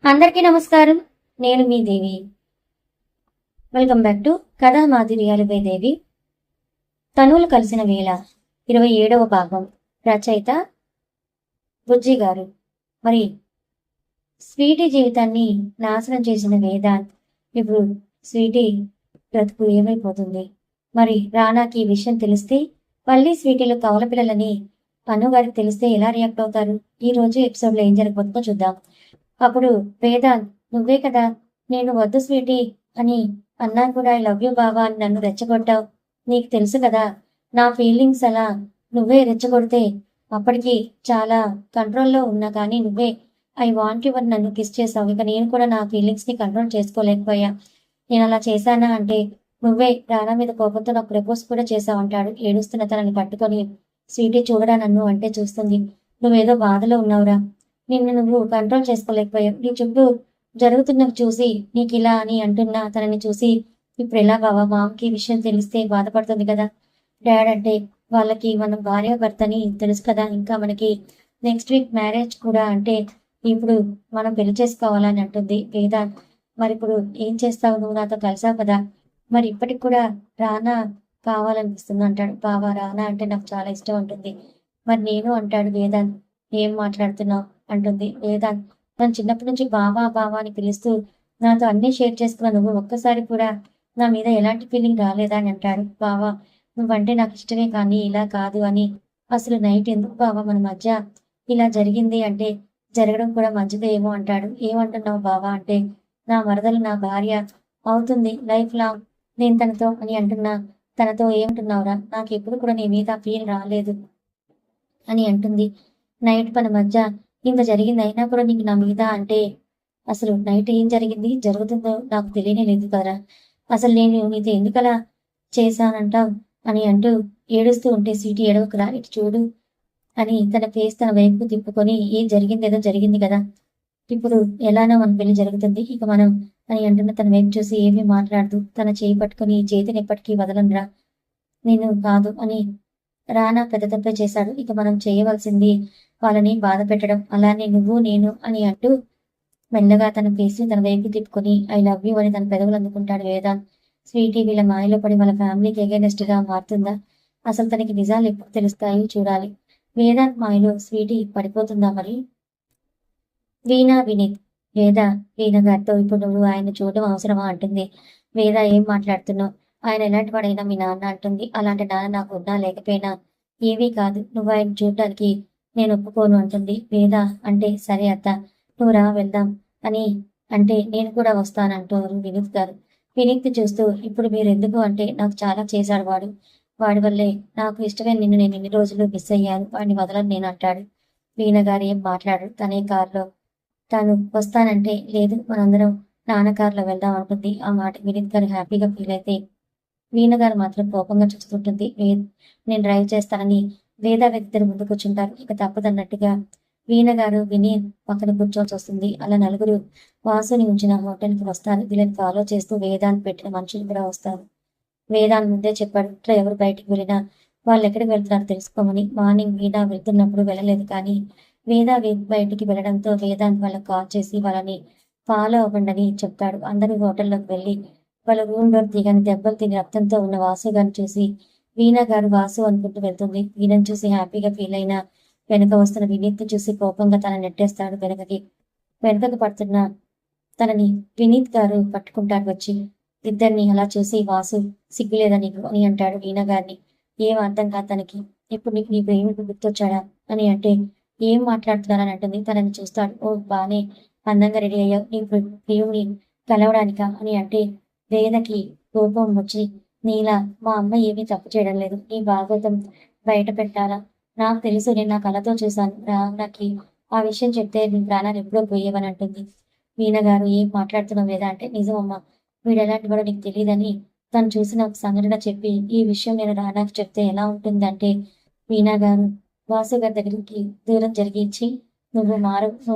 అందరికీ నమస్కారం. నేను మీ దేవి. వెల్కమ్ బ్యాక్ టు కథా మాధుర్యాలపై దేవి. తనువులు కలిసిన వేళ 27వ భాగం. రచయిత బుజ్జి గారు. మరి స్వీటీ జీవితాన్ని నాశనం చేసిన వేదాంత్ ఇప్పుడు స్వీటీ బ్రతుకు ఏమైపోతుంది? మరి రానాకి ఈ విషయం తెలిస్తే, మళ్ళీ స్వీటీలు కవల పిల్లలని గారికి తెలిస్తే ఎలా రియాక్ట్ అవుతారు? ఈ రోజు ఎపిసోడ్లో ఏం జరగబోతుందో చూద్దాం. అప్పుడు వేదాంత్, నువ్వే కదా నేను వద్దు స్వీటీ అని అన్నా కూడా ఐ లవ్ యూ బావా అని నన్ను రెచ్చగొట్టావు. నీకు తెలుసు కదా నా ఫీలింగ్స్ అలా నువ్వే రెచ్చగొడితే అప్పటికి చాలా కంట్రోల్లో ఉన్నా కానీ నువ్వే ఐ వాంట్ యు అని నన్ను కిస్ చేసావు. ఇక నేను కూడా నా ఫీలింగ్స్ని కంట్రోల్ చేసుకోలేకపోయా. నేను అలా చేశానా అంటే నువ్వే రానా మీద కోపంతో నాకు ప్రపోజ్ కూడా చేసావు అంటాడు ఏడుస్తున్న తనని పట్టుకొని. స్వీటీ చూడరా నన్ను అంటే చూస్తుంది. నువ్వేదో బాధలో ఉన్నావురా, నిన్ను నువ్వు కంట్రోల్ చేసుకోలేకపోయావు. నీ చుట్టూ జరుగుతున్నవి చూసి నీకు ఇలా అని అంటున్నా తనని చూసి ఇప్పుడు ఎలా బావా? మామకి విషయం తెలిస్తే బాధపడుతుంది కదా. డాడ్ అంటే వాళ్ళకి మనం భార్య భర్తని తెలుసు కదా, ఇంకా మనకి నెక్స్ట్ వీక్ మ్యారేజ్ కూడా, అంటే ఇప్పుడు మనం పెళ్లి చేసుకోవాలని అంటుంది వేదాంత్. మరి ఇప్పుడు ఏం చేస్తావు? నువ్వు నాతో కలిసావు కదా, మరి ఇప్పటికి కూడా రానా కావాలనిపిస్తుంది అంటాడు. బావా రానా అంటే నాకు చాలా ఇష్టం అంటుంది. మరి నేను అంటాడు వేదాంత్. ఏం మాట్లాడుతున్నావు అంటుంది వేదాంత్. నన్ను చిన్నప్పటి నుంచి బావా బావా అని పిలుస్తూ నాతో అన్నీ షేర్ చేసుకున్న నువ్వు ఒక్కసారి కూడా నా మీద ఎలాంటి ఫీలింగ్ రాలేదా అని అంటాడు. బావా నువ్వంటే నాకు ఇష్టమే కానీ ఇలా కాదు అని. అసలు నైట్ ఎందుకు బావా మన మధ్య ఇలా జరిగింది అంటే జరగడం కూడా మంచిదే ఏమో అంటాడు. ఏమంటున్నావు బావా అంటే నా మరదలు నా భార్య అవుతుంది లైఫ్ లాంగ్ నేను తనతో అని అంటున్నా. తనతో ఏమంటున్నావురా? నాకు ఎప్పుడు కూడా నీ మీద ఫీల్ రాలేదు అని అంటుంది. నైట్ మన మధ్య ఇంత జరిగింది అయినా కూడా నీకు నా మీద అంటే అసలు నైట్ ఏం జరిగింది జరుగుతుందో నాకు తెలియనే లేదు కదరా. అసలు నేను నీతో ఎందుకలా చేశానంటావు అని అంటూ ఏడుస్తూ ఉంటే స్వీటీ ఏడవకురా ఇటు చూడు అని తన ఫేస్ తన వైపు తిప్పుకొని ఏం జరిగింది ఏదో జరిగింది కదా, ఇప్పుడు ఎలానో మన పెళ్లి జరుగుతుంది ఇక మనం అని అంటున్న తన వైపు చూసి ఏమీ మాట్లాడుతూ తన చేయి పట్టుకొని ఈ చేతిని ఎప్పటికీ వదలనురా నేను కాదు అని. రానా పెద్ద తప్పే చేశాడు, ఇక మనం చేయవలసింది వాళ్ళని బాధ పెట్టడం, అలానే నువ్వు నేను అని అంటూ మెల్లగా తన ఫేస్ని తన వైపు తిప్పుకొని ఐ లవ్ యూ అని తన పెదవులు అందుకుంటాడు వేదాంత్. స్వీటీ వీళ్ళ మాయలో పడి వాళ్ళ ఫ్యామిలీకి ఎగైనెస్ట్ గా మారుతుందా? అసలు తనకి నిజాలు ఎప్పుడు తెలుస్తాయి చూడాలి. వేదాంత్ మాయలో స్వీటీ పడిపోతుందా మరి? వీణా వినీత్. వీణ గారితో ఇప్పుడు నువ్వు ఆయన చూడడం అవసరమా అంటుంది. వేద ఏం మాట్లాడుతున్నావు? ఆయన ఎలాంటి వాడైనా మీ నాన్న అంటుంది. అలాంటి నాన్న నాకు ఉన్నా లేకపోయినా ఏమీ కాదు, నువ్వు ఆయన చూడడానికి నేను ఒప్పుకోను అంటుంది వేద. అంటే సరే అత్త నువ్వు రా వెళ్దాం అని అంటే నేను కూడా వస్తానంటారు వినీత్ గారు. వినీత్ చూస్తూ ఇప్పుడు మీరు ఎందుకు అంటే నాకు చాలా చేశాడు వాడు, వాడి వల్లే నాకు ఇష్టమైన నిన్ను నేను ఇన్ని రోజులు మిస్ అయ్యాను, వాడిని వదలని నేను అంటాడు. వీణ గారు ఏం మాట్లాడు. తనే కారులో తాను వస్తానంటే లేదు మనందరం నాన్న కారులో వెళ్దాం అంటుంది. ఆ మాట వినీత్ గారు హ్యాపీగా ఫీల్ అయితే వీణ గారు మాత్రం కోపంగా చూస్తుంటుంది. నేను డ్రైవ్ చేస్తానని వేద ఇద్దరు ముందు కూర్చుంటారు. ఇక తప్పదన్నట్టుగా వీణ గారు విని పక్కన కూర్చోవలసి వస్తుంది. అలా నలుగురు వాసుని ఉంచిన హోటల్కి వస్తారు. వీళ్ళని ఫాలో చేస్తూ వేదాన్ని పెట్టిన మనుషులు కూడా వస్తారు. వేదాన్ని ముందే చెప్పాడు ఎవరు బయటికి వెళ్ళినా వాళ్ళు ఎక్కడికి వెళ్తున్నారో తెలుసుకోమని. మార్నింగ్ వీణ వెళ్తున్నప్పుడు వెళ్ళలేదు కానీ వేద బయటికి వెళ్ళడంతో వేదాంత్ వాళ్ళకి కాల్ చేసి వాళ్ళని ఫాలో అవ్వండి చెప్తాడు. అందరూ హోటల్లోకి వెళ్ళి వాళ్ళ రూమ్ డోర్ దిగని దెబ్బలు తిని రక్తంతో ఉన్న వాసు గారిని చూసి వీణ గారు వాసు అనుకుంటూ వెళ్తుంది. వీణను చూసి హ్యాపీగా ఫీల్ అయిన వెనక వస్తున్న వినీత్ చూసి కోపంగా తన నెట్టేస్తాడు వెనకకు పడుతున్న తనని వినీత్ గారు పట్టుకుంటాడు వచ్చి. ఇద్దరిని అలా చూసి వాసు సిగ్గులేదా నీకు అని అంటాడు వీణ గారిని. ఏం అర్థం కాదు తనకి. ఇప్పుడు నీకు నీ ప్రేమికుడు గుర్తొచ్చాడా అని అంటే ఏం మాట్లాడుతున్నారని అంటుంది. తనని చూస్తాడు. ఓ బానే అందంగా రెడీ అయ్యావు, నీ ప్రియుని కలవడానికా అని అంటే వేదకి కోపం వచ్చి నీలా మా అమ్మ ఏమీ తప్పు చేయడం లేదు, నీ భాగవతం బయట పెట్టాలా? నాకు తెలుసు, నేను నా కళతో చూశాను. రానాకి ఆ విషయం చెప్తే నీ ప్రాణాలు ఎప్పుడో పోయేవని అంటుంది. వీణ గారు ఏం మాట్లాడుతున్నావు వేద అంటే నిజమమ్మా, వీడు ఎలాంటి వాడో నీకు తెలియదని తను చూసిన ఒక సంఘటన చెప్పి ఈ విషయం నేను రానాకి చెప్తే ఎలా ఉంటుంది అంటే వీణా గారు వాసు గారి దగ్గరికి దూరం జరిగించి నువ్వు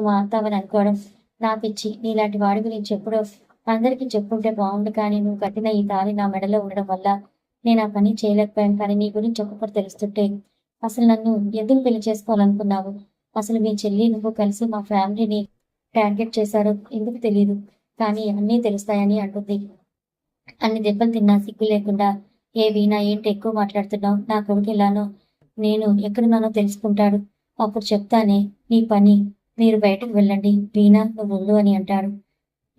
మారుతావని అనుకోవడం నాపిచ్చి, నీలాంటి వాడి గురించి ఎప్పుడో అందరికీ చెప్పుంటే బాగుండు, కానీ నువ్వు కట్టిన ఈ తాళి నా మెడలో ఉండడం వల్ల నేను ఆ పని చేయలేకపోయాను. కానీ నీ గురించి ఒక్కొక్కటి తెలుస్తుంటే అసలు నన్ను ఎందుకు పెళ్లి చేసుకోవాలనుకున్నావు? అసలు మీ చెల్లి నువ్వు కలిసి మా ఫ్యామిలీని టార్గెట్ చేశారో ఎందుకు తెలియదు, కానీ అన్నీ తెలుస్తాయని అంటుంది. అన్ని దెబ్బలు తిన్నా సిగ్గు లేకుండా, ఏ వీణా ఏంటి ఎక్కువ మాట్లాడుతున్నావు, నా కొడుకు ఎలానో నేను ఎక్కడున్నానో తెలుసుకుంటాడు, అప్పుడు చెప్తానే నీ పని, మీరు బయటకు వెళ్ళండి, వీణా నువ్వు ఉండు అని అంటాడు.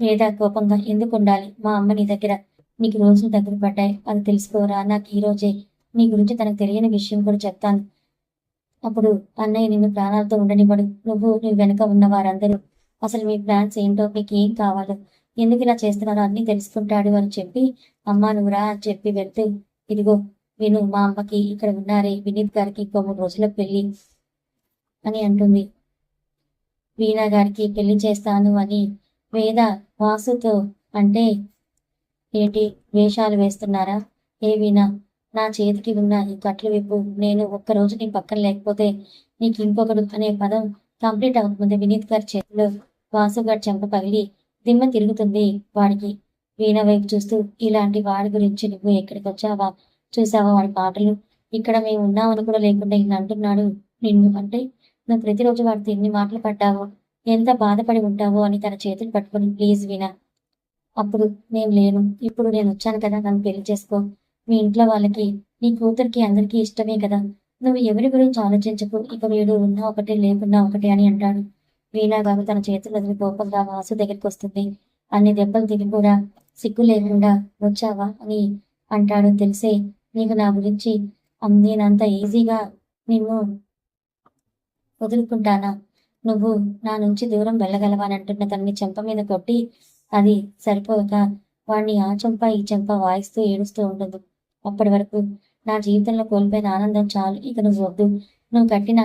వేద కోపంగా, ఎందుకు ఉండాలి, మా అమ్మ నీ దగ్గర, నీకు రోజులు దగ్గర పడ్డాయి, అది తెలుసుకోరా, నాకు ఈ రోజే నీ గురించి తనకు తెలియని విషయం కూడా చెప్తాను, అప్పుడు అన్నయ్య నిన్ను ప్రాణాలతో ఉండనివ్వడు, నువ్వు నీ వెనుక ఉన్న వారందరూ అసలు మీ ప్లాన్స్ ఏంటో, మీకు ఏం కావాలో, ఎందుకు ఇలా చేస్తున్నారో అన్నీ తెలుసుకుంటాడు అని చెప్పి, అమ్మా నువ్వురా అని చెప్పి వెళ్తూ, ఇదిగో విను, మా అమ్మకి ఇక్కడ ఉన్నారే వినీత్ గారికి ఇంకో 3 రోజుల పెళ్లి అని అంటుంది. వీణా గారికి పెళ్లి చేస్తాను అని వేద వాసుతో అంటే, ఏంటి వేషాలు వేస్తున్నారా, ఏ వీణా, నా చేతికి ఉన్న ఈ కట్లు విప్పు, నేను ఒక్కరోజు నీ పక్కన లేకపోతే నీకు ఇంకొకడు అనే పదం కంప్లీట్ అవ్వకముందే వినీత్ గారి చేతిలో వాసు గారి చెంప పగిలి దిమ్మ తిరుగుతుంది వాడికి. వీణ వైపు చూస్తూ, ఇలాంటి వాడి గురించి నువ్వు ఎక్కడికి వచ్చావా, చూసావా వాడి పాటలు, ఇక్కడ మేము ఉన్నామని కూడా లేకుండా ఇలా అంటున్నాడు నిన్ను, అంటే నువ్వు ప్రతిరోజు వాడితో ఎన్ని మాటలు పడ్డావో, ఎంత బాధపడి ఉంటావో అని తన చేతులు పట్టుకొని, ప్లీజ్ వీణా, అప్పుడు నేను లేను, ఇప్పుడు నేను వచ్చాను కదా, నన్ను పెళ్లి చేసుకో, మీ ఇంట్లో వాళ్ళకి నీ కూతురికి అందరికీ ఇష్టమే కదా, నువ్వు ఎవరి గురించి ఆలోచించకు, ఇక వీడు ఉన్నా ఒకటే లేకున్నా ఒకటే అని అంటాడు. వీణా గారు తన చేతులు వదిలి కోపంగా వాసు దగ్గరికి వస్తుంది. అన్ని దెబ్బలు తిని కూడా సిగ్గు లేకుండా వచ్చావా అని అంటాడు. తెలిసే నీకు నా గురించి నేనంత ఈజీగా నిన్ను వదులుకుంటానా, నువ్వు నా నుంచి దూరం వెళ్ళగలవా అని అంటున్న తనని చెంప మీద కొట్టి, అది సరిపోక వాడిని ఆ చెంప ఈ చెంప వాయిస్తూ ఏడుస్తూ ఉంటుంది. అప్పటి వరకు నా జీవితంలో కోల్పోయిన ఆనందం చాలు, ఇక నువ్వు వద్దు, నువ్వు కట్టిన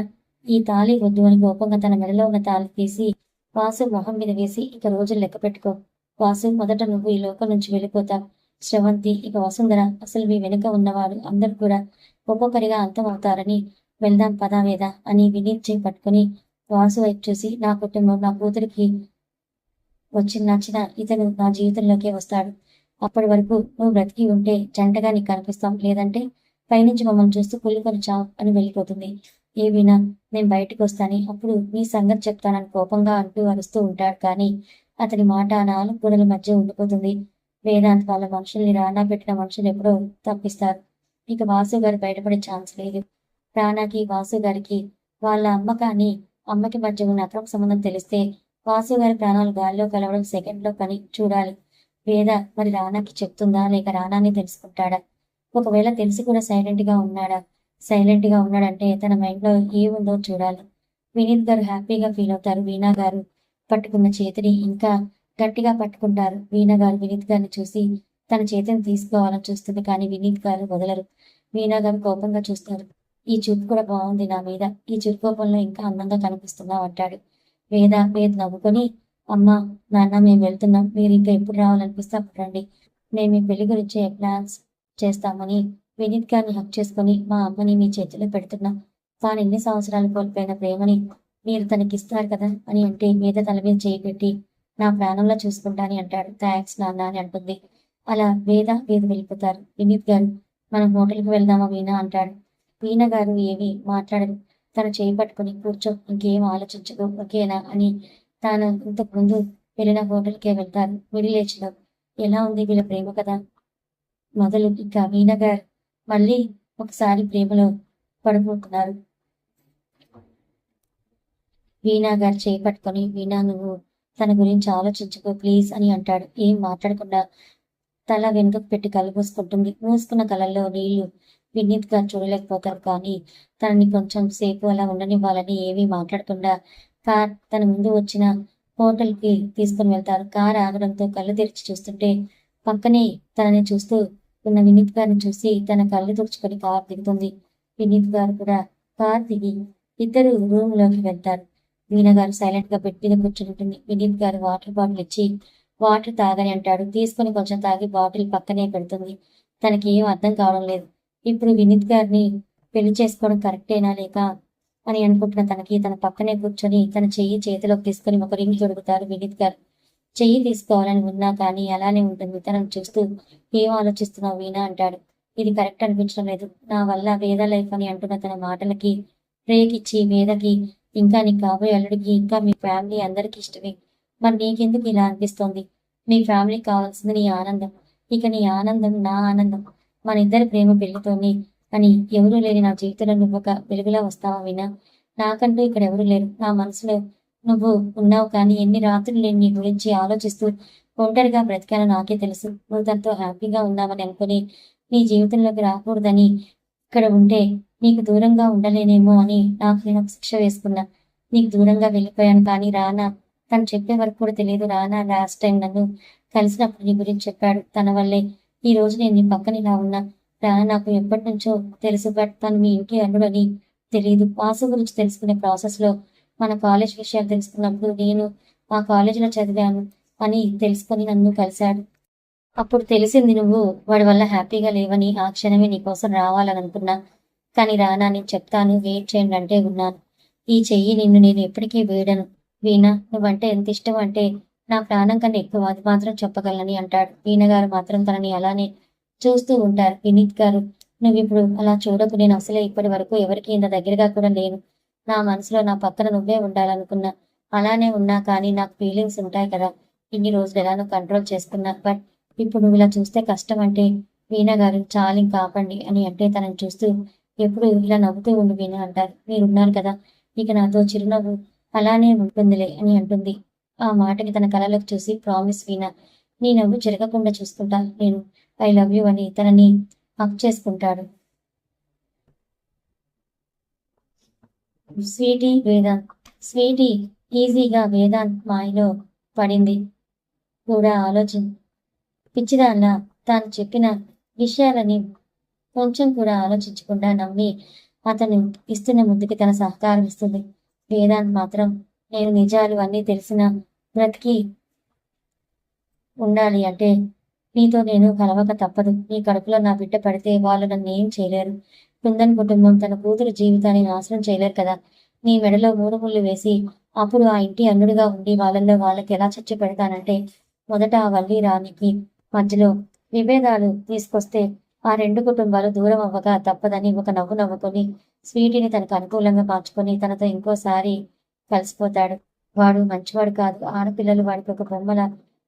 ఈ తాళి వద్దు అని కోపంగా తన మెడలో ఉన్న తాళి తీసి వాసు మొహం మీద వేసి, ఇక రోజులు లెక్క పెట్టుకో వాసు, మొదట నువ్వు ఈ లోకం నుంచి వెళ్ళిపోతావు, శ్రవంతి ఇక వసుంధర అసలు మీ వెనుక ఉన్నవారు అందరూ కూడా ఒక్కొక్కరిగా అంతం అవుతారని, వెళ్దాం పదావేద అని వినీత్ చేయి పట్టుకుని వాసు వైపు చూసి, నా కుటుంబం నా కూతురికి వచ్చి నచ్చిన ఇతను నా జీవితంలోకే వస్తాడు, అప్పటి వరకు నువ్వు బ్రతికి ఉంటే జంటగా నీకు కనిపిస్తాం, లేదంటే పైనుంచి మమ్మల్ని చూస్తూ కుళ్ళుకొని చావు అని వెళ్ళిపోతుంది. ఏ వీణా, నేను బయటకు వస్తాను, అప్పుడు నీ సంగతి చెప్తానని కోపంగా అంటూ అరుస్తూ ఉంటాడు. కానీ అతని మాట 4 గోడల మధ్య ఉండిపోతుంది. వేదాంత్ వాళ్ళ మనుషుల్ని రానా పెట్టిన మనుషులు ఎప్పుడో తప్పిస్తారు, ఇక వాసు గారు బయటపడే ఛాన్స్ లేదు. రానాకి వాసు గారికి వాళ్ళ అమ్మ కానీ అమ్మకి మధ్య ఉన్న అక్రమ సంబంధం తెలిస్తే వాసు గారి ప్రాణాలు గాల్లో కలవడం సెకండ్లో పని, చూడాలి వేద మరి రానాకి చెప్తుందా లేక రానాని తెలుసుకుంటాడా, ఒకవేళ తెలిసి కూడా సైలెంట్ గా ఉన్నాడంటే తన మైండ్ లో ఏముందో చూడాలి. వినీత్ గారు హ్యాపీగా ఫీల్ అవుతారు. వీణా గారు పట్టుకున్న చేతిని ఇంకా గట్టిగా పట్టుకుంటారు. వీణా గారు వినీత్ గారిని చూసి తన చేతిని తీసుకోవాలని చూస్తుంది, కానీ వినీత్ గారు వదలరు. వీణా గారు కోపంగా చూస్తారు. ఈ చూపు కూడా బాగుంది నా మీద, ఈ చురుకోపంలో ఇంకా అందంగా కనిపిస్తున్నావు అంటాడు. వేద నవ్వుకొని, అమ్మా నాన్న మేము వెళ్తున్నాం, మీరు ఇంకా ఎప్పుడు రావాలనిపిస్తే అప్పుడు రండి, నేను మీ పెళ్లి గురించి ప్లాన్స్ చేస్తామని వినీత్ గారిని హక్ చేసుకుని, మా అమ్మని మీ చేతిలో పెడుతున్నా, తాను ఎన్ని సంవత్సరాలు కోల్పోయిన ప్రేమని మీరు తనకిస్తారు కదా అని అంటే, మీద తల మీద చేయి పెట్టి నా ప్రాణంలో చూసుకుంటానని అంటాడు. థ్యాంక్స్ నాన్న అని అంటుంది. అలా వేద వెళ్ళిపోతారు. వినీత్ గారు, మనం హోటల్కి వెళ్దామా వీణా అంటాడు. వీణ గారు ఏమీ మాట్లాడరు. తన చేయి పట్టుకుని, కూర్చో, ఇంకేం ఆలోచించదు ఓకేనా అని తాను ఇంతకు ముందు వెళ్ళిన హోటల్కే వెళ్తారు. మిడిల్ ఏజ్ లో ఎలా ఉంది వీళ్ళ ప్రేమ కదా మొదలు. ఇంకా వీణ గారు మళ్ళీ ఒకసారి ప్రేమలో పడిపోతున్నారు. వీణా గారు చేయి పట్టుకొని, వీణా నువ్వు తన గురించి ఆలోచించుకో ప్లీజ్ అని అంటాడు. ఏం మాట్లాడకుండా తల వెనుకకు పెట్టి కళ్ళు మూసుకుంటుంది. మూసుకున్న కళ్ళల్లో నీళ్లు వినీత్ గారు చూడలేకపోతారు. కానీ తనని కొంచెం సేపు అలా ఉండనివ్వాలని ఏమీ మాట్లాడకుండా కార్ తన ముందు వచ్చిన హోటల్ కి తీసుకుని వెళ్తారు. కార్ ఆగడంతో కళ్ళు తెరిచి చూస్తుంటే పక్కనే తనని చూస్తూ ఉన్న వినీత్ గారిని చూసి తన కళ్ళు తుడుచుకొని కార్ దిగుతుంది. వినీత్ గారు కూడా కార్ దిగి ఇద్దరు రూమ్ లోకి వెళ్తారు. వీణ గారు సైలెంట్ గా బెడ్ మీద కూర్చుంటుంది. వినీత్ గారు వాటర్ బాటిల్ ఇచ్చి వాటర్ తాగని అంటాడు. తీసుకుని కొంచెం తాగి బాటిల్ పక్కనే పెడుతుంది. తనకి ఏం అర్థం కావడం లేదు. ఇప్పుడు వినీత్ గారిని పెళ్లి చేసుకోవడం కరెక్టేనా లేక అని అనుకుంటున్న తనకి తన పక్కనే కూర్చొని తన చెయ్యి చేతిలోకి తీసుకుని ఒక రింగ్ దొరుకుతారు. వినీత్ గారు చెయ్యి తీసుకోవాలని ఉన్నా కానీ అలానే ఉంటుంది. తనను చూస్తూ ఏం ఆలోచిస్తున్నావు వీణా అంటాడు. ఇది కరెక్ట్ అనిపించడం లేదు, నా వల్ల వేద లైఫ్ అని అంటున్న తన మాటలకి బ్రేక్ ఇచ్చి, వేదకి ఇంకా నీ కాబోయే అల్లుడికి ఇంకా మీ ఫ్యామిలీ అందరికీ ఇష్టమే, మరి నీకెందుకు ఇలా అనిపిస్తోంది? మీ ఫ్యామిలీకి కావాల్సింది నీ ఆనందం. ఇక నీ ఆనందం నా ఆనందం. మన ఇద్దరి ప్రేమ పెళ్లితోని అని ఎవరూ లేని నా జీవితంలో నువ్వొక వెలుగులా వస్తావా వీణా? నాకంటూ ఇక్కడ ఎవరూ లేరు. నా మనసులో నువ్వు ఉన్నావు కానీ ఎన్ని రాత్రులు నేను నీ గురించి ఆలోచిస్తూ ఒంటరిగా బ్రతికానో నాకే తెలుసు. నువ్వు తనతో హ్యాపీగా ఉన్నావని అనుకుని నీ జీవితంలోకి రాకూడదని ఇక్కడ ఉంటే నీకు దూరంగా ఉండలేనేమో అని నాకు నేను ఒక శిక్ష వేసుకున్నా. నీకు దూరంగా వెళ్ళిపోయాను కానీ రానా తను చెప్పే వరకు కూడా తెలియదు. రానా లాస్ట్ టైం నన్ను కలిసినప్పుడు నీ గురించి చెప్పాడు. తన వల్లే ఈ రోజు నేను నీ పక్కన ఇలా ఉన్నా. రానా నాకు ఎప్పటి నుంచో తెలుసు. బట్ తను మీ ఇంటి అల్లుడని తెలియదు. వాసు గురించి తెలుసుకునే ప్రాసెస్‌లో మన కాలేజ్ విషయాలు తెలుసుకున్నప్పుడు నేను మా కాలేజీలో చదివాను అని తెలుసుకొని నన్ను కలిశాడు. అప్పుడు తెలిసింది నువ్వు వాడి వల్ల హ్యాపీగా లేవని. ఆ క్షణమే నీకోసం రావాలని అనుకున్నా. కానీ రానా నేను చెప్తాను వెయిట్ చేయండి అంటే ఉన్నాను. ఈ చెయ్యి నిన్ను నేను ఎప్పటికీ వీడను. వీణా నువ్వంటే ఎంత ఇష్టం అంటే నా ప్రాణం కన్నా ఎక్కువ అది మాత్రం చెప్పగలనని అంటాడు. వీణ గారు మాత్రం తనని అలానే చూస్తూ ఉంటారు. వినీత్ గారు నువ్విప్పుడు అలా చూడకు. నేను అసలే ఇప్పటి వరకు ఎవరికి ఇంత దగ్గరగా కూడా లేను. నా మనసులో నా పక్కన నువ్వే ఉండాలనుకున్నా. అలానే ఉన్నా కానీ నాకు ఫీలింగ్స్ ఉంటాయి కదా. ఇన్ని రోజులు ఎలానో కంట్రోల్ చేసుకున్నా. బట్ ఇప్పుడు నువ్వు ఇలా చూస్తే కష్టం అంటే వీణ గారు చాలు ఇంకా ఆపండి అని అంటే తనని చూస్తూ ఎప్పుడు ఇలా నవ్వుతూ ఉండు వీణ అంటారు. మీరున్నారు కదా ఇక నాతో చిరునవ్వు అలానే ఉంటుందిలే అని అంటుంది. ఆ మాటకి తన కళ్ళలోకి చూసి ప్రామిస్ వీణ నీ నవ్వు జరగకుండా చూసుకుంటా నేను. ఐ లవ్ యూ అని తనని హక్ చేసుకుంటాడు. స్వీటీ వేదాంత్. స్వీటీ ఈజీగా వేదాంత్ మాయలో పడింది కూడా పిచ్చిదాల్లా తాను చెప్పిన విషయాలని కొంచెం కూడా ఆలోచించకుండా నమ్మి అతను ఇస్తున్న ముద్దుకి తన సహకారం ఇస్తుంది. వేదాంత్ మాత్రం నేను నిజాలు అన్నీ తెలిసిన బ్రతికి ఉండాలి అంటే నీతో నేను కలవక తప్పదు. నీ కడుపులో నా బిడ్డ పడితే వాళ్ళు నన్ను ఏం చేయలేరు. కుందన్ కుటుంబం తన కూతురు జీవితాన్ని నాశనం చేయలేరు కదా. నీ మెడలో 3 ముళ్ళు వేసి అప్పుడు ఆ ఇంటి అల్లుడిగా ఉండి వాళ్ళల్లో వాళ్ళకి ఎలా చచ్చి పెడతానంటే మొదట ఆ వల్లి రానికి మధ్యలో విభేదాలు తీసుకొస్తే ఆ 2 కుటుంబాలు దూరం అవ్వగా తప్పదని ఒక నవ్వు నవ్వుకొని స్వీటీని తనకు అనుకూలంగా మార్చుకొని తనతో ఇంకోసారి కలిసిపోతాడు. వాడు మంచివాడు కాదు. ఆడపిల్లలు వాడికి ఒక బొమ్మల.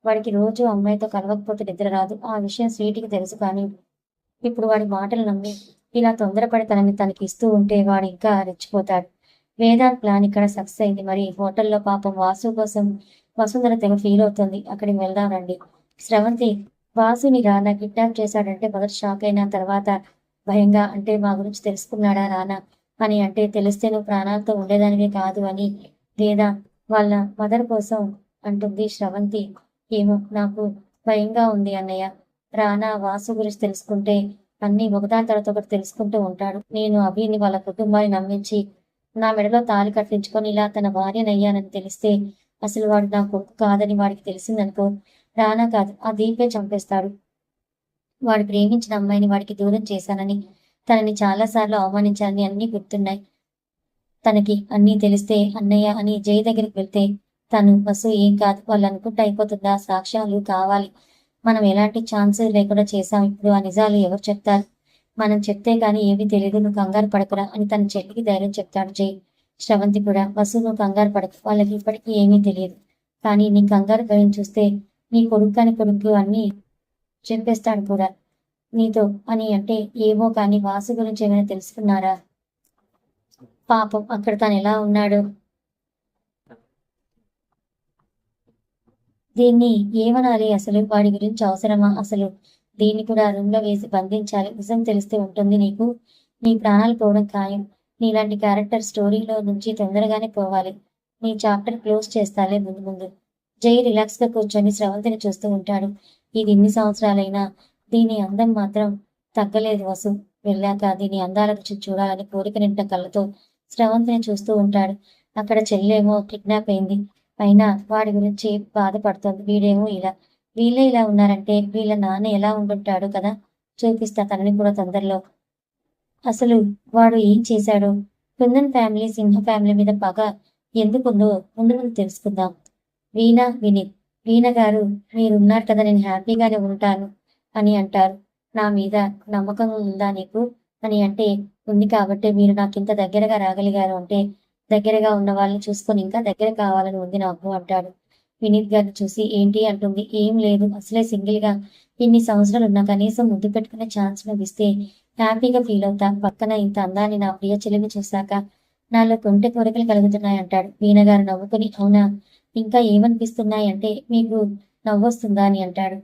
వాడికి రోజు అమ్మాయితో కలవకపోతే నిద్ర రాదు. ఆ విషయం స్వీటీకి తెలుసు కానీ ఇప్పుడు వాడి మాటలు నమ్మి ఇలా తొందరపడి తనని తనకి ఇస్తూ ఉంటే వాడు ఇంకా రెచ్చిపోతాడు. వేదాంత్ ప్లాన్ ఇక్కడ సక్సెస్ అయింది. మరి హోటల్లో పాపం వాసు కోసం వసుంధర తెగ ఫీల్ అవుతుంది. అక్కడికి వెళ్దాం రండి. స్రవంతి వాసుని రానా కిడ్నాప్ చేశాడంటే మొదట షాక్ అయిన తర్వాత భయంగా అంటే మా గురించి తెలుసుకున్నాడా రానా అని అంటే తెలిస్తే నువ్వు ప్రాణాలతో ఉండేదానివే కాదు అని వేద వాళ్ళ మదర్ కోసం అంటుంది స్రవంతి. ఏమో నాకు భయంగా ఉంది అన్నయ్య. రానా వాసు గురించి తెలుసుకుంటే అన్ని ఒకదాని తర్వాత ఒకటి తెలుసుకుంటూ ఉంటాడు. నేను అభిని వాళ్ళ కుటుంబాన్ని నమ్మించి నా మెడలో తాళి కట్టించుకొని ఇలా తన భార్యనయ్యానని తెలిస్తే అసలు వాడు నా కొడుకు కాదని వాడికి తెలిసిందనుకో రానా కాదు ఆ దీపే చంపేస్తాడు. వాడు ప్రేమించిన అమ్మాయిని వాడికి దూరం చేశానని తనని చాలాసార్లు అవమానించాలని అన్నీ గుర్తున్నాయి. తనకి అన్నీ తెలిస్తే అన్నయ్య అని జై దగ్గరికి వెళ్తే తను వసు ఏం కాదు వాళ్ళు అనుకుంటే అయిపోతుందా? సాక్ష్యాలు కావాలి. మనం ఎలాంటి ఛాన్స్ లేకుండా చేశాం. ఇప్పుడు ఆ నిజాలు ఎవరు చెప్తారు? మనం చెప్తే కానీ ఏమీ తెలియదు. నువ్వు కంగారు పడకురా అని తన చెల్లికి ధైర్యం చెప్తాడు జై. శ్రవంతి కూడా వసు నువ్వు కంగారు పడకు. వాళ్ళకి ఇప్పటికీ ఏమీ తెలియదు. కానీ నీ కంగారు భయం చూస్తే నీ కొడుకు అన్నీ చెప్పేస్తాడు కూడా నీతో అని అంటే ఏమో కానీ వాసు గురించి ఏమైనా తెలుసుకున్నారా? పాపం అక్కడ తను ఎలా ఉన్నాడు? దీన్ని ఏమనాలి అసలు? వాడి గురించి అవసరమా అసలు? దీన్ని కూడా రూమ్లో వేసి బంధించాలి. నిజం తెలిస్తే ఉంటుంది నీకు నీ ప్రాణాలు పోవడం ఖాయం. నీలాంటి క్యారెక్టర్ స్టోరీలో నుంచి తొందరగానే పోవాలి. నీ చాప్టర్ క్లోజ్ చేస్తాలే ముందు ముందు. జై రిలాక్స్ గా కూర్చొని స్రవంతిని చూస్తూ ఉంటాడు. ఇది ఇన్ని సంవత్సరాలైనా దీని అందం మాత్రం తగ్గలేదు వసు. వెళ్ళాక దీని అందాల రుచి చూడాలని కోరిక నిండా కళ్ళతో స్రవంతిని చూస్తూ ఉంటాడు. అక్కడ చెల్లేమో కిడ్నాప్ అయింది. అయినా వాడి గురించి బాధపడుతోంది. వీడేమో ఇలా. వీళ్ళే ఇలా ఉన్నారంటే వీళ్ళ నాన్న ఎలా ఉండుంటాడు కదా. చూపిస్తా తనని కూడా తొందరలో. అసలు వాడు ఏం చేశాడు? కుందన్ ఫ్యామిలీ సింహ ఫ్యామిలీ మీద పగ ఎందుకుందో ముందు ముందు తెలుసుకుందాం. వీణా వినీత్. వీణ గారు మీరున్నారు కదా నేను హ్యాపీగానే ఉంటాను అని అంటారు. నా మీద నమ్మకం ఉందా నీకు అని అంటే ఉంది కాబట్టి మీరు నాకు ఇంత దగ్గరగా రాగలిగారు అంటే దగ్గరగా ఉన్న వాళ్ళని చూసుకొని ఇంకా దగ్గర కావాలని ఉంది నాకు అంటాడు. వినీత్ గారిని చూసి ఏంటి అంటుంది. ఏం లేదు, అసలే సింగిల్ గా ఇన్ని సంవత్సరాలు ఉన్నా కనీసం ముద్దు పెట్టుకునే ఛాన్స్ నువ్విస్తే హ్యాపీగా ఫీల్ అవుతా. పక్కన ఇంత అందాన్ని నా ప్రియ చెల్లిని చూశాక నాలో కొంటె కోరికలు కలుగుతున్నాయంటాడు. వీణగారు నవ్వుకుని అవునా, ఇంకా ఏమనిపిస్తున్నాయంటే మీకు నవ్వొస్తుందా అని అంటాడు.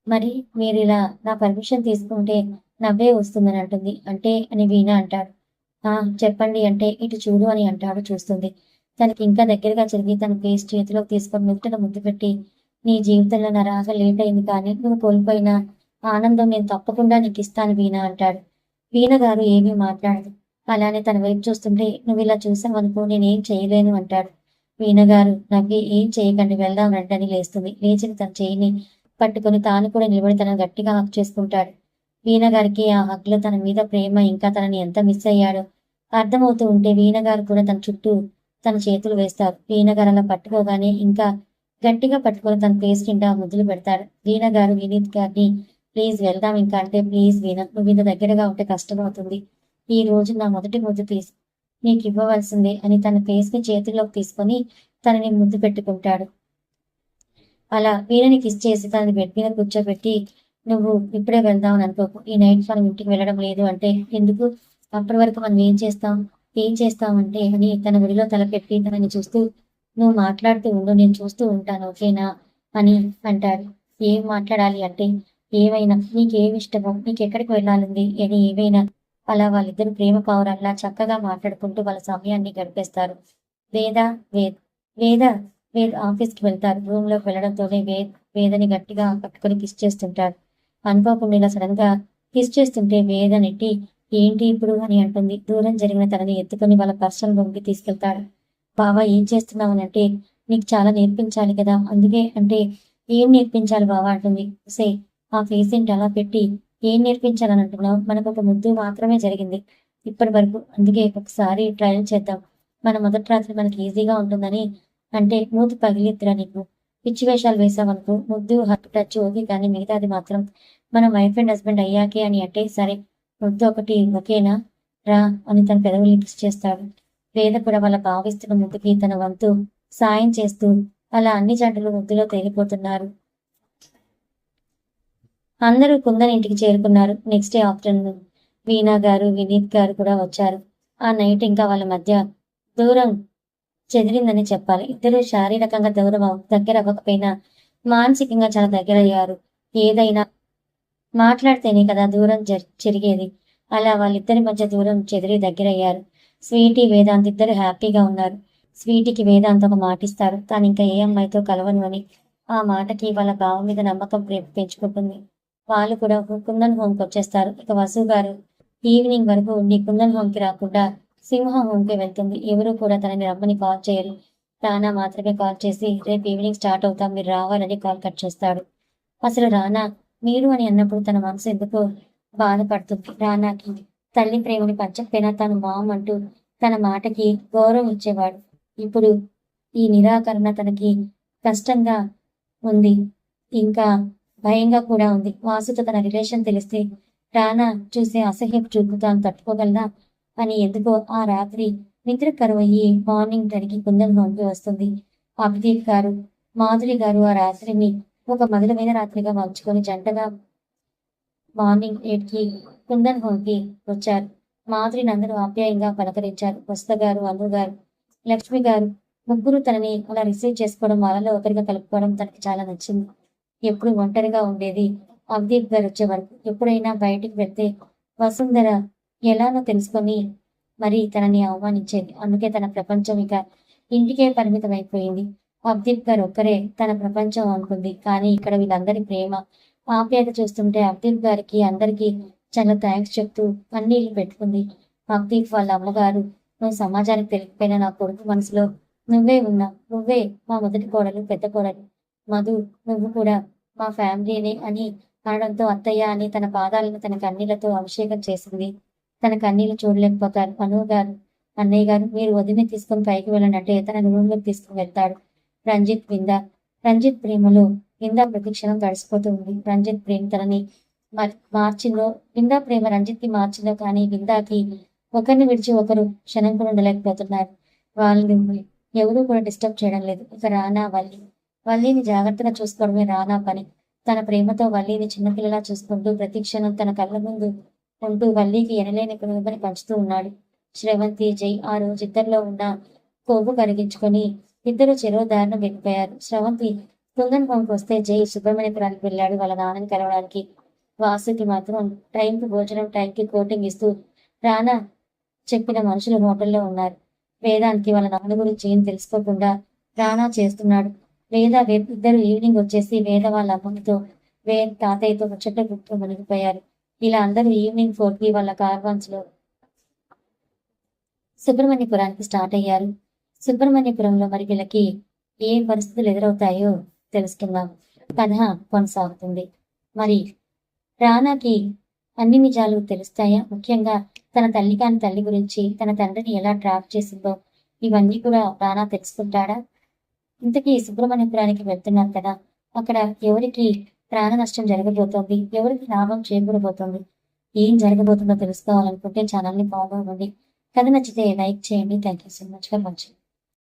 మరి మీరిలా నా పర్మిషన్ తీసుకుంటే నవ్వే వస్తుందని అంటుంది. అంటే అని వీణ అంటాడు. ఆ చెప్పండి అంటే ఇటు చూడు అని అంటాడు. చూస్తుంది. తనకి ఇంకా దగ్గరగా జరిగి తన ఫేస్ చేతిలోకి తీసుకొని నుదుటిన ముద్దు పెట్టి నీ జీవితంలో నా రాక లేట్ అయింది కానీ నువ్వు కోల్పోయిన ఆనందం నేను తప్పకుండా నీకు ఇస్తాను వీణ అంటాడు. వీణ గారు ఏమీ మాట్లాడదు. అలానే తన వైపు చూస్తుంటే నువ్వు ఇలా చూసావనుకో నేనేం చేయలేను అంటాడు. వీణ గారు నవ్వి ఏం చేయకండి వెళ్దాం రండి అని లేస్తుంది. లేచిన తన చేయిని పట్టుకుని తాను కూడా నిలబడి తనను గట్టిగా హక్ చేసుకుంటాడు. వీణ గారికి ఆ హక్లో తన మీద ప్రేమ ఇంకా తనని ఎంత మిస్ అయ్యాడో అర్థమవుతూ ఉంటే వీణ గారు కూడా తన చుట్టూ తన చేతులు వేస్తారు. వీణ గారు అలా పట్టుకోగానే ఇంకా గట్టిగా పట్టుకొని తన ఫేస్ నిండా ముద్దులు పెడతాడు. వీణ గారు వినీత్ గారిని ప్లీజ్ వెళ్దాం ఇంకా అంటే ప్లీజ్ వీణ నువ్వు ఇంత దగ్గరగా ఉంటే కష్టమవుతుంది. ఈ రోజు నా మొదటి ముద్దు నీకు ఇవ్వవలసిందే అని తన ఫేస్ ని చేతుల్లోకి తీసుకొని తనని ముద్దు పెట్టుకుంటాడు. అలా వీణని కిస్ చేసి తనని బెడ్ మీద కూర్చోబెట్టి నువ్వు ఇప్పుడే వెళ్దాం అని అనుకోకు. ఈ నైట్ మనం ఇంటికి వెళ్ళడం లేదు అంటే ఎందుకు, అప్పటి వరకు మనం ఏం చేస్తాం అంటే అని తన ఒడిలో తలపెట్టి తనని చూస్తూ నువ్వు మాట్లాడుతూ ఉండు, నేను చూస్తూ ఉంటాను ఓకేనా అని అంటాడు. ఏం మాట్లాడాలి అంటే ఏమైనా నీకేమి ఇష్టమో, నీకెక్కడికి వెళ్ళాలింది అని ఏమైనా. అలా వాళ్ళిద్దరు ప్రేమ పావురల్లా చక్కగా మాట్లాడుకుంటూ వాళ్ళ సమయాన్ని గడిపేస్తారు. వేద వేద్ వేద వేద్ ఆఫీస్కి వెళ్తారు. రూమ్ లోకి వెళ్ళడంతోనే వేదని గట్టిగా పట్టుకొని కిస్ చేస్తుంటాడు. అనుకోకుండా ఇలా సడన్ గా కిస్ చేస్తుంటే వేద నెట్టి ఏంటి ఇప్పుడు అని అంటుంది. దూరం జరిగిన తనని ఎత్తుకొని వాళ్ళ పర్సనల్ రూమ్ కి తీసుకెళ్తాడు. బావా ఏం చేస్తున్నావు అని అంటే నీకు చాలా నేర్పించాలి కదా, అందుకే అంటే ఏం నేర్పించాలి బావా అంటుంది. సే ఆ ఫేస్ ఏంటి అలా పెట్టి ఏం నేర్పించాలని అంటున్నావు, మనకు ఒక ముద్దు మాత్రమే జరిగింది ఇప్పటి వరకు, అందుకే ఒకసారి ట్రయల్ చేద్దాం, మన మొదటి రాత్రి మనకి ఈజీగా ఉంటుందని అంటే మూతి పగిలిద్దురా నీకు, పిచ్చి వేషాలు వేసావనుకో ముద్దు హక్ టచ్ ఓకే కానీ మిగతాది మాత్రం మన వైఫ్ అండ్ హస్బెండ్ అయ్యాకే అని అంటే సరే ముద్దు ఒకటి ఓకేనా రా అని తన పెదవులు కిస్ చేస్తాడు. వేద కూడా వాళ్ళ భావిస్తున్న ముద్దుకి తన వంతు సాయం చేస్తూ అలా అన్ని జంటలు ముద్దులో తేలిపోతున్నారు. అందరూ కుందన్ ఇంటికి చేరుకున్నారు. నెక్స్ట్ డే ఆఫ్టర్నూన్ వీణా గారు వినీత్ గారు కూడా వచ్చారు. ఆ నైట్ ఇంకా వాళ్ళ మధ్య దూరం చెదిరిందని చెప్పాలి. ఇద్దరు శారీరకంగా దగ్గర అవ్వకపోయినా మానసికంగా చాలా దగ్గరయ్యారు. ఏదైనా మాట్లాడితేనే కదా దూరం చెరిగేది. అలా వాళ్ళిద్దరి మధ్య దూరం చెదిరి దగ్గరయ్యారు. స్వీటీ వేదాంత్ ఇద్దరు హ్యాపీగా ఉన్నారు. స్వీటీకి వేదాంత్ ఒక మాటిస్తాడు, తాను ఇంకా ఏ అమ్మాయితో కలవను అని. ఆ మాటకి వాళ్ళ బావ మీద నమ్మకం పెంచుకుంటుంది. వాళ్ళు కూడా కుందన్ హోమ్కి వచ్చేస్తారు. ఇక వసు గారు ఈవినింగ్ వరకు ఉండి కుందన్ హోమ్కి రాకుండా సింహం హోమ్కి వెళ్తుంది. ఎవరు కూడా తనని రమ్మని కాల్ చేయరు. రానా మాత్రమే కాల్ చేసి రేపు ఈవినింగ్ స్టార్ట్ అవుతాం మీరు రావాలని కాల్ కట్ చేస్తాడు. అసలు రానా మీరు అని అన్నప్పుడు తన మనసు ఎందుకో బాధపడుతుంది. రానాకి తల్లి ప్రేమని పంచకపోయినా తను మామ్ అంటూ తన మాటకి గౌరవం ఇచ్చేవాడు. ఇప్పుడు ఈ నిరాకరణ తనకి కష్టంగా ఉంది, ఇంకా భయంగా కూడా ఉంది. వాసుతో తన రిలేషన్ తెలిస్తే రానా చూసే అసహ్యపు చూపు తాను తట్టుకోగలదా అని ఎందుకో ఆ రాత్రి నిద్ర కరువయ్యి మార్నింగ్ తనకి కుందన్ హోమ్కి వస్తుంది. అభిదీప్ గారు మాధురి గారు ఆ రాత్రిని ఒక మధురమైన రాత్రిగా మార్చుకొని జంటగా మార్నింగ్ 8కి కుందన్ హోమ్కి వచ్చారు. మాధురిని అందరూ ఆప్యాయంగా పలకరించారు. వసుధ గారు, అను గారు, లక్ష్మి గారు ముగ్గురు తనని అలా రిసీవ్ చేసుకోవడం, వాళ్ళలో ఒకరిగా కలుపుకోవడం తనకి చాలా నచ్చింది. ఎప్పుడు ఒంటరిగా ఉండేది అభిదీప్ గారు వచ్చే వరకు. ఎప్పుడైనా బయటికి వెళ్తే వసుంధర ఎలానో తెలుసుకొని మరి తనని అవమానించేది. అందుకే తన ప్రపంచం ఇక ఇంటికే పరిమితం అయిపోయింది. అభిదీప్ గారు ఒక్కరే తన ప్రపంచం అనుకుంది. కానీ ఇక్కడ వీళ్ళందరి ప్రేమ ఆప్యాయత చూస్తుంటే అభిదీప్ గారికి అందరికీ చాలా థ్యాంక్స్ చెప్తూ కన్నీళ్లు పెట్టుకుంది. అభిదీప్ వాళ్ళ అమ్మగారు నువ్వు సమాజానికి తెలియకపోయినా నా కొడుకు మనసులో నువ్వే ఉన్నావు, నువ్వే మా మొదటి కోడలు, పెద్ద కోడలు, మధు నువ్వు కూడా మా ఫ్యామిలీనే అని అనడంతో అత్తయ్య అని తన పాదాలను తన కన్నీళ్లతో అభిషేకం చేసింది. తన కన్నీళ్లు చూడలేకపోతారు. అను గారు అన్నయ్య గారు మీరు వదిన తీసుకుని పైకి వెళ్ళండి అంటే తన రూమ్లోకి తీసుకుని వెళ్తాడు. రంజిత్ ప్రేమలో విందా ప్రతిక్షణం గడిచిపోతూ ఉంది. రంజిత్ ప్రేమ తనని మార్చిందో, విందా ప్రేమ రంజిత్ కి మార్చిందో కానీ విందాకి ఒకరిని విడిచి ఒకరు క్షణం కూడా ఉండలేకపోతున్నారు. వాళ్ళని ఎవరూ కూడా డిస్టర్బ్ చేయడం లేదు. ఇక రానా వల్లిని జాగ్రత్తగా చూసుకోవడమే రానా పని. తన ప్రేమతో వల్లిని చిన్నపిల్లలా చూసుకుంటూ ప్రతి క్షణం తన కళ్ళ ముందు ఉంటూ వల్లికి ఎనలేని ప్రేమని పంచుతూ ఉన్నాడు. శ్రవంతి, జై ఆ రోజు ఇద్దరిలో ఉన్న కొవ్వు కరిగించుకొని ఇద్దరు చెరో దారిన వెళ్ళిపోయారు. శ్రవంతి కుందనపురంకి వస్తే జై సుబ్రహ్మణ్యపురానికి వెళ్ళాడు వాళ్ళ నాన్నని కలవడానికి. వాసుకి మాత్రం టైంకి భోజనం, టైంకి కోటింగ్ ఇస్తూ రానా చెప్పిన మనుషులు హోటల్లో ఉన్నారు. వేదానికి వాళ్ళ నాన్న గురించి ఏం తెలుసుకోకుండా రానా చేస్తున్నాడు. ఇద్దరు ఈవినింగ్ వచ్చేసి వేద వాళ్ళ అమ్మతో తాతయ్యతో ముచ్చట్లు గుర్తు మునిగిపోయారు. ఇలా అందరూ ఈవినింగ్ 4కి వాళ్ళ కార్వాన్స్ లో సుబ్రహ్మణ్యపురానికి స్టార్ట్ అయ్యారు. సుబ్రహ్మణ్యపురంలో మరి వీళ్ళకి ఏ పరిస్థితులు ఎదురవుతాయో తెలుసుకుందాం. కథ కొనసాగుతుంది. మరి రానాకి అన్ని నిజాలు తెలుస్తాయా? ముఖ్యంగా తన తల్లి కాని తల్లి గురించి, తన తండ్రిని ఎలా ట్రాప్ చేసిందో ఇవన్నీ కూడా రానా తెలుసుకుంటాడా? ఇంతకీ సుబ్రహ్మణ్యపురానికి వెళ్తున్నారు కదా, అక్కడ ఎవరికి ప్రాణ నష్టం జరగబోతోంది, ఎవరికి లాభం చేకూరబోతోంది, ఏం జరగబోతుందో తెలుసుకోవాలనుకుంటే ఛానల్ని ఫాలో అవ్వండి. కథ నచ్చితే లైక్ చేయండి. Thank you so much for watching.